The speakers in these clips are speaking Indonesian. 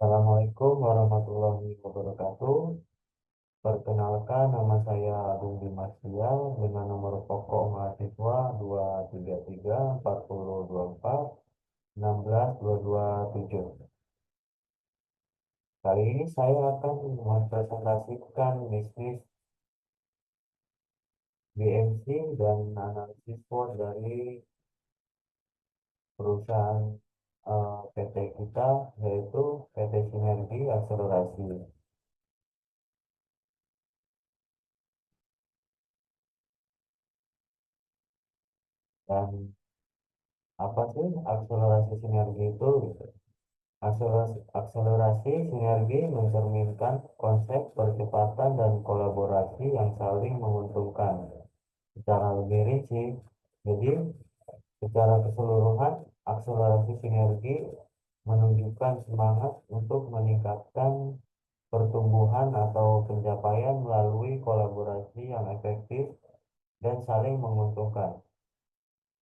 Assalamualaikum warahmatullahi wabarakatuh. Perkenalkan, nama saya Agung Dimastia dengan nomor pokok mahasiswa 233 4024 16 227. Kali ini saya akan mempresentasikan bisnis BMC dan analisis SWOT dari perusahaan PT kita, yaitu PT Sinergi Akselerasi. Dan apa sih akselerasi sinergi itu? Gitu. Akselerasi sinergi mencerminkan konsep percepatan dan kolaborasi yang saling menguntungkan. Secara lebih rinci, jadi secara keseluruhan, akselerasi sinergi menunjukkan semangat untuk meningkatkan pertumbuhan atau pencapaian melalui kolaborasi yang efektif dan saling menguntungkan.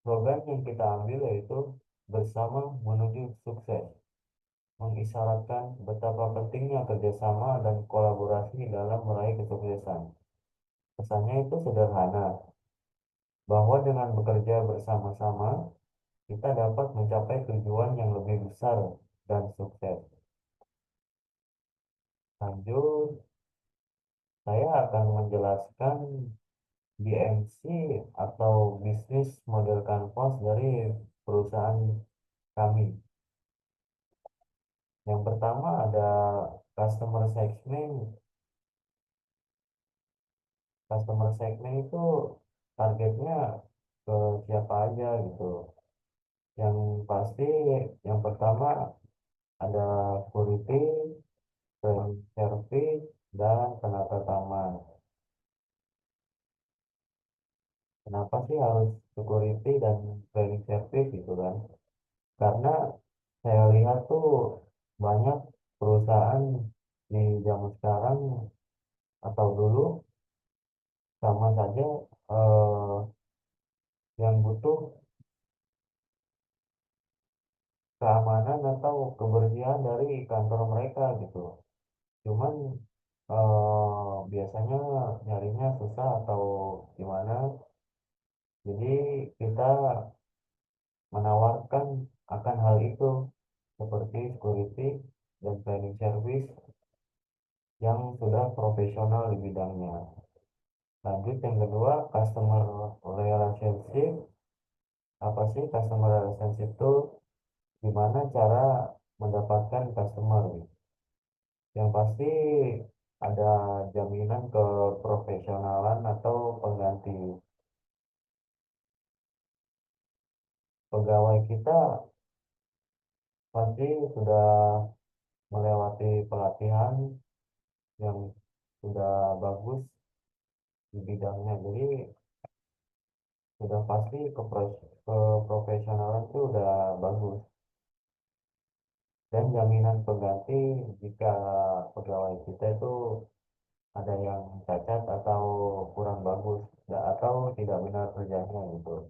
Slogan yang kita ambil yaitu bersama menuju sukses, mengisyaratkan betapa pentingnya kerjasama dan kolaborasi dalam meraih kesuksesan. Pesannya itu sederhana, bahwa dengan bekerja bersama-sama, kita dapat mencapai tujuan yang lebih besar dan sukses. Lanjut, saya akan menjelaskan BMC atau bisnis model canvas dari perusahaan kami. Yang pertama ada customer segment. Customer segment itu targetnya ke siapa aja gitu. Yang pasti yang pertama ada security, training service, dan tenaga taman. Kenapa sih harus security dan training service gitu kan? Karena saya lihat tuh banyak perusahaan di zaman sekarang atau dulu sama saja eh, yang butuh keamanan atau kebersihan dari kantor mereka gitu. Cuman biasanya nyarinya susah atau gimana. Jadi kita menawarkan akan hal itu seperti security dan cleaning service yang sudah profesional di bidangnya. Lanjut yang kedua, customer relationship. Apa sih customer relationship itu? Gimana cara mendapatkan customer gitu. Yang pasti ada jaminan keprofesionalan atau pengganti. Pegawai kita pasti sudah melewati pelatihan yang sudah bagus di bidangnya. Jadi sudah pasti keprofesionalan itu udah bagus. Dan jaminan pengganti jika pegawai kita itu ada yang cacat atau kurang bagus atau tidak benar kerjanya gitu.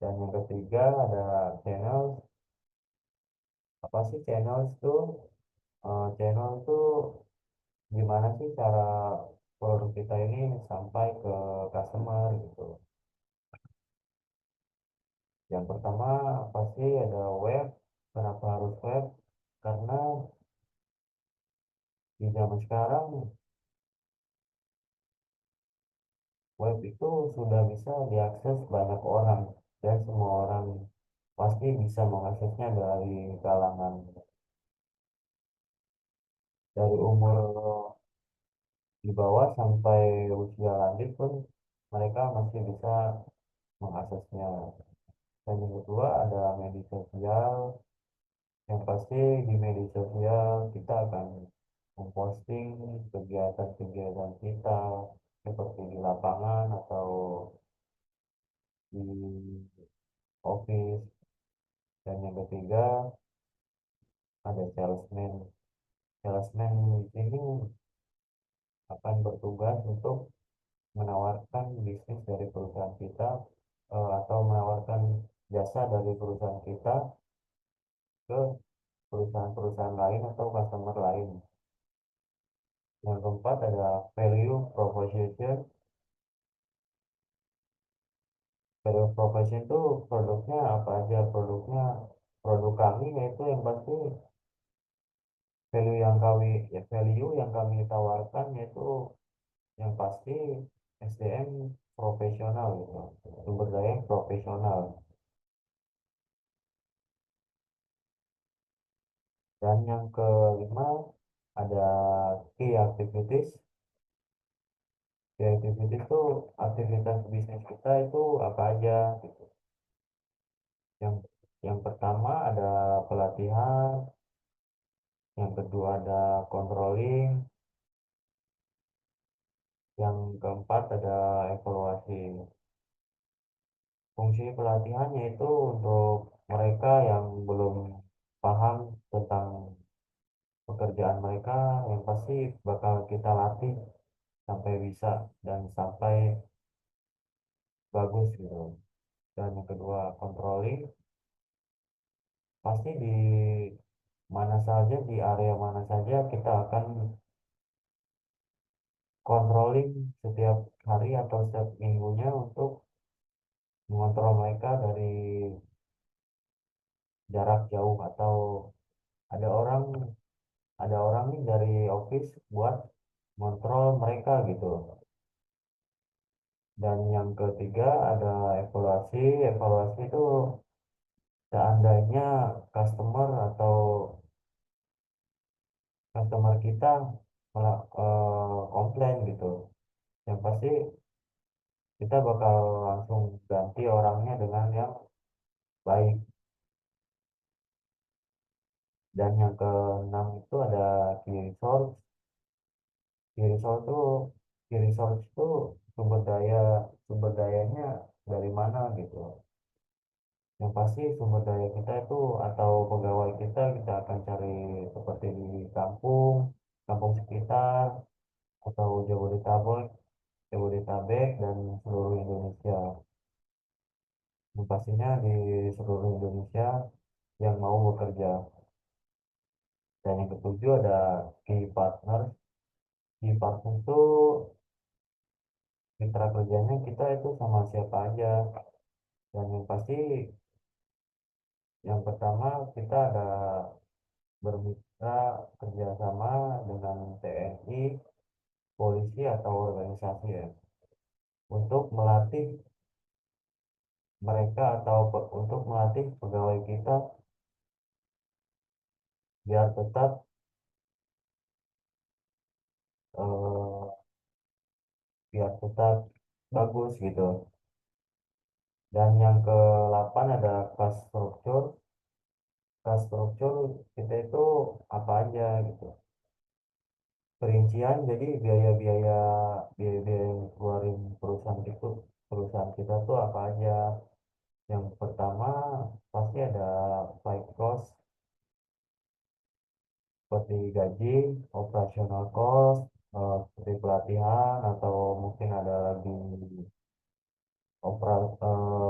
Dan yang ketiga ada channel. Apa sih channel itu? Channel itu gimana sih cara produk kita ini sampai ke customer gitu. Yang pertama pasti ada web. Kenapa harus web? Karena di zaman sekarang web itu sudah bisa diakses banyak orang dan semua orang pasti bisa mengaksesnya dari kalangan dari umur di bawah sampai usia lanjut pun mereka masih bisa mengaksesnya. Dan yang kedua ada media sosial. Yang pasti di media sosial kita akan memposting kegiatan-kegiatan kita seperti di lapangan atau di office. Dan yang ketiga ada salesman. Salesman ini akan bertugas untuk menawarkan bisnis dari perusahaan kita atau menawarkan jasa dari perusahaan kita ke perusahaan-perusahaan lain atau customer lain. Yang keempat ada value proposition. Value proposition itu produknya apa aja? Produk kami yaitu yang pasti value yang kami tawarkan yaitu yang pasti SDM profesional gitu, sumber daya yang profesional. Dan yang kelima ada key activities. Key activities itu aktivitas bisnis kita itu apa aja gitu. Yang yang pertama ada pelatihan, yang kedua ada controlling, yang keempat ada evaluasi. Fungsi pelatihannya itu untuk mereka yang belum paham tentang pekerjaan mereka, yang pasti bakal kita latih sampai bisa dan sampai bagus gitu. Dan yang kedua controlling, pasti di mana saja, di area mana saja kita akan controlling setiap hari atau setiap minggunya untuk mengontrol mereka dari jarak jauh, atau ada orang ada orang nih dari office buat kontrol mereka gitu. Dan yang ketiga ada evaluasi. Evaluasi itu seandainya customer atau customer kita komplain gitu, yang pasti kita bakal langsung ganti orangnya dengan yang baik. Dan yang keenam itu ada key resource. Key resource itu sumber dayanya dari mana gitu. Yang pasti sumber daya kita itu atau pegawai kita akan cari seperti di kampung sekitar, atau Jabodetabek dan seluruh Indonesia. Yang pastinya di seluruh Indonesia yang mau bekerja. Dan yang ketujuh ada key partner. Key partner itu mitra kerjanya kita itu sama siapa aja. Dan yang pasti yang pertama kita ada bermitra kerjasama dengan TNI, polisi atau organisasi ya, untuk melatih mereka atau untuk melatih pegawai kita biar tetap eh, biar tetap bagus gitu. Dan yang ke-8 ada class structure. Class structure kita itu apa aja gitu. Perincian, jadi biaya-biaya yang keluarin perusahaan kita tuh apa aja. Yang pertama pasti ada flight cost seperti gaji, operational cost, seperti pelatihan, atau mungkin ada lagi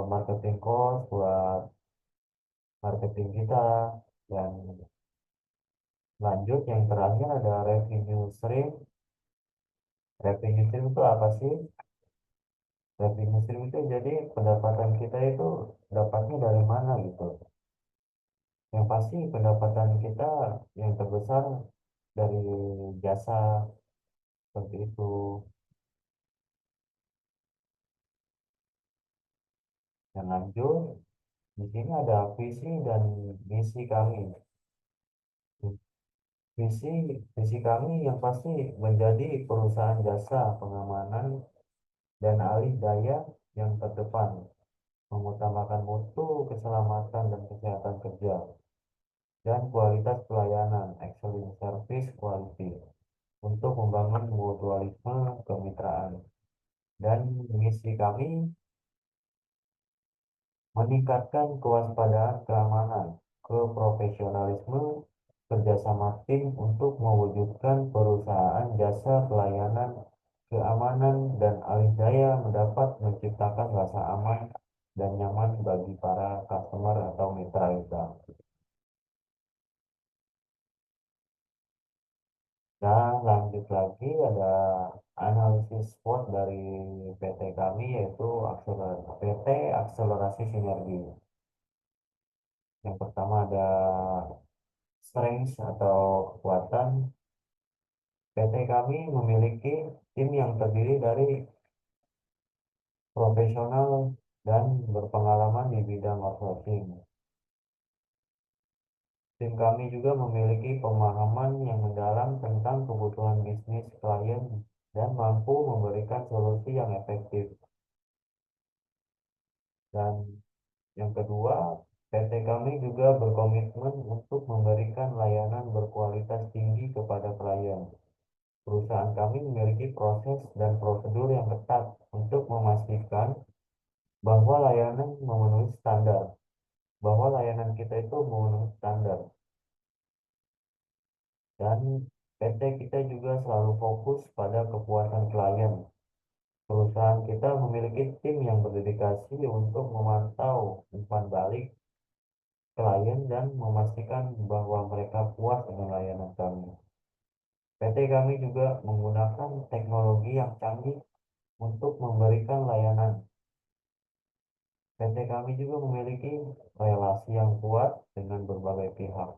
marketing cost buat marketing kita. Dan lanjut yang terakhir ada revenue stream. Revenue stream itu apa sih? Revenue stream itu jadi pendapatan kita itu dapatnya dari mana gitu. Yang pasti pendapatan kita yang terbesar dari jasa, seperti itu. Dan lanjut, di sini ada visi dan misi kami. Visi kami yang pasti menjadi perusahaan jasa pengamanan dan alih daya yang terdepan, mengutamakan mutu, keselamatan, dan kesehatan kerja, dan kualitas pelayanan, excellent service quality, untuk membangun mutualisme kemitraan. Dan misi kami meningkatkan kewaspadaan keamanan, keprofesionalisme, kerjasama tim untuk mewujudkan perusahaan jasa pelayanan keamanan dan alih daya mendapat menciptakan rasa aman dan nyaman bagi para customer atau mitra kita. Dan lanjut lagi ada analisis SWOT dari PT kami yaitu PT Akselerasi Sinergi. Yang pertama ada strength atau kekuatan. PT kami memiliki tim yang terdiri dari profesional dan berpengalaman di bidang outsourcing. Tim kami juga memiliki pemahaman yang mendalam tentang kebutuhan bisnis klien dan mampu memberikan solusi yang efektif. Dan yang kedua, PT kami juga berkomitmen untuk memberikan layanan berkualitas tinggi kepada klien. Perusahaan kami memiliki proses dan prosedur yang ketat untuk memastikan bahwa layanan memenuhi standar, bahwa layanan kita itu memenuhi standar. Dan PT kita juga selalu fokus pada kepuasan klien. Perusahaan kita memiliki tim yang berdedikasi untuk memantau umpan balik klien dan memastikan bahwa mereka puas dengan layanan kami. PT kami juga menggunakan teknologi yang canggih untuk memberikan layanan. PT kami juga memiliki relasi yang kuat dengan berbagai pihak,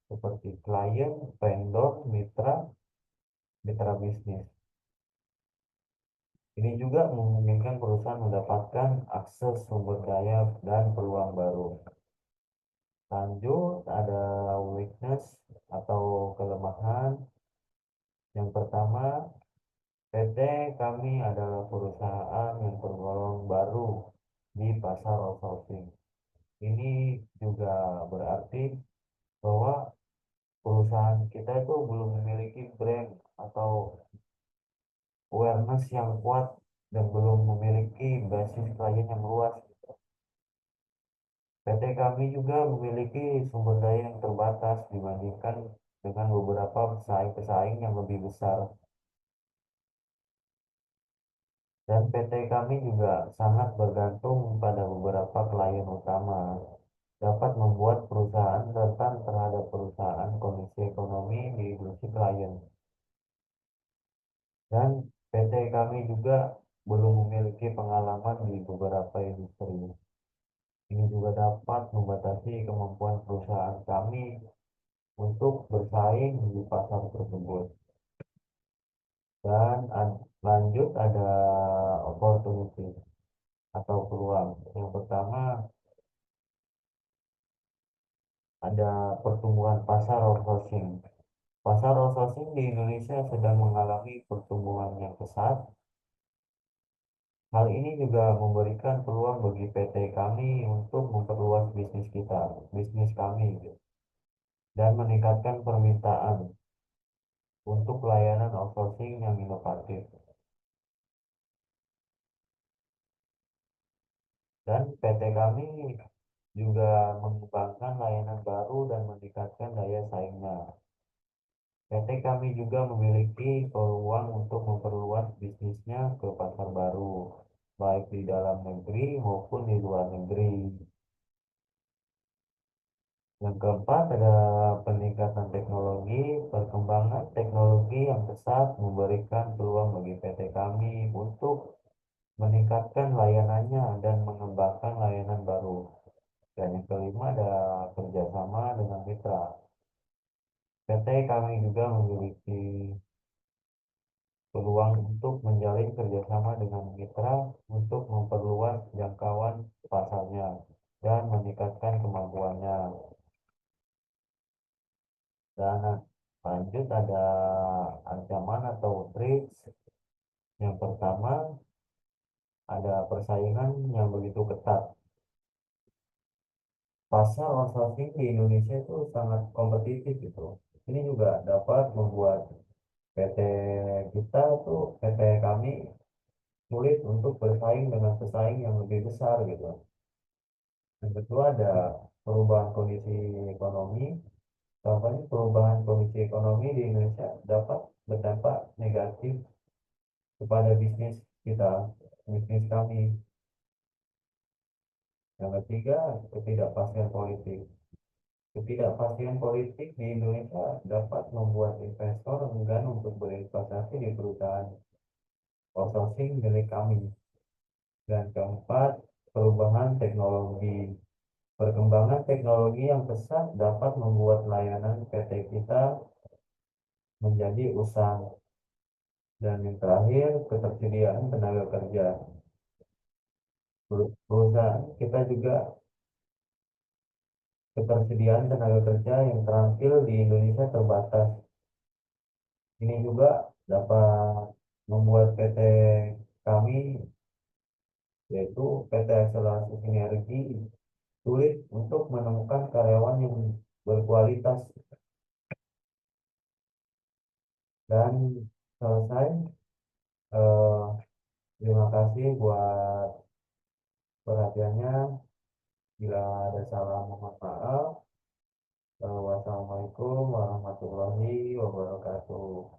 seperti klien, vendor, mitra bisnis. Ini juga memungkinkan perusahaan mendapatkan akses sumber daya dan peluang baru. Lanjut, ada weakness atau kelemahan. Yang pertama, PT kami adalah perusahaan yang tergolong baru di pasar outsourcing. Ini juga berarti bahwa perusahaan kita itu belum memiliki brand atau awareness yang kuat dan belum memiliki basis klien yang luas. PT kami juga memiliki sumber daya yang terbatas dibandingkan dengan beberapa pesaing-pesaing yang lebih besar. Dan PT kami juga sangat bergantung pada beberapa klien utama, dapat membuat perusahaan rentan terhadap perusahaan kondisi ekonomi di industri klien. Dan PT kami juga belum memiliki pengalaman di beberapa industri. Ini juga dapat membatasi kemampuan perusahaan kami untuk bersaing di pasar tersebut. Dan lanjut ada opportunity atau peluang. Yang pertama ada pertumbuhan pasar outsourcing. Pasar outsourcing di Indonesia sedang mengalami pertumbuhan yang pesat. Hal ini juga memberikan peluang bagi PT kami untuk memperluas bisnis kami, gitu, dan meningkatkan permintaan untuk pelayanan outsourcing yang inovatif. Dan PT kami juga mengembangkan layanan baru dan meningkatkan daya saingnya. PT kami juga memiliki peluang untuk memperluas bisnisnya ke pasar baru, baik di dalam negeri maupun di luar negeri. Yang keempat ada peningkatan teknologi. Perkembangan teknologi yang pesat memberikan peluang bagi PT kami untuk meningkatkan layanannya dan mengembangkan layanan baru. Dan yang kelima ada kerjasama dengan mitra. PT kami juga memiliki peluang untuk menjalin kerjasama dengan mitra untuk memperluas jangkauan pasarnya dan meningkatkan kemampuannya. Dan lanjut ada ancaman atau threats. Yang pertama ada persaingan yang begitu ketat. Pasar outsourcing di Indonesia itu sangat kompetitif gitu. Ini juga dapat membuat PT kita tuh, PT kami sulit untuk bersaing dengan pesaing yang lebih besar gitu. Yang kedua ada perubahan kondisi ekonomi. Contohnya perubahan kondisi ekonomi di Indonesia dapat berdampak negatif kepada bisnis kami. Yang ketiga, ketidakpastian politik. Ketidakpastian politik di Indonesia dapat membuat investor enggan untuk berinvestasi di perusahaan outsourcing milik kami. Dan keempat, perubahan teknologi. Perkembangan teknologi yang pesat dapat membuat layanan PT kita menjadi usang. Dan yang terakhir, ketersediaan tenaga kerja. Perusahaan kita juga ketersediaan tenaga kerja yang terampil di Indonesia terbatas. Ini juga dapat membuat PT kami, yaitu PT Akselerasi Sinergi, sulit untuk menemukan karyawan yang berkualitas. Dan selesai, eh, terima kasih buat perhatiannya. Bila ada salah, mohon maaf. Wassalamualaikum warahmatullahi wabarakatuh.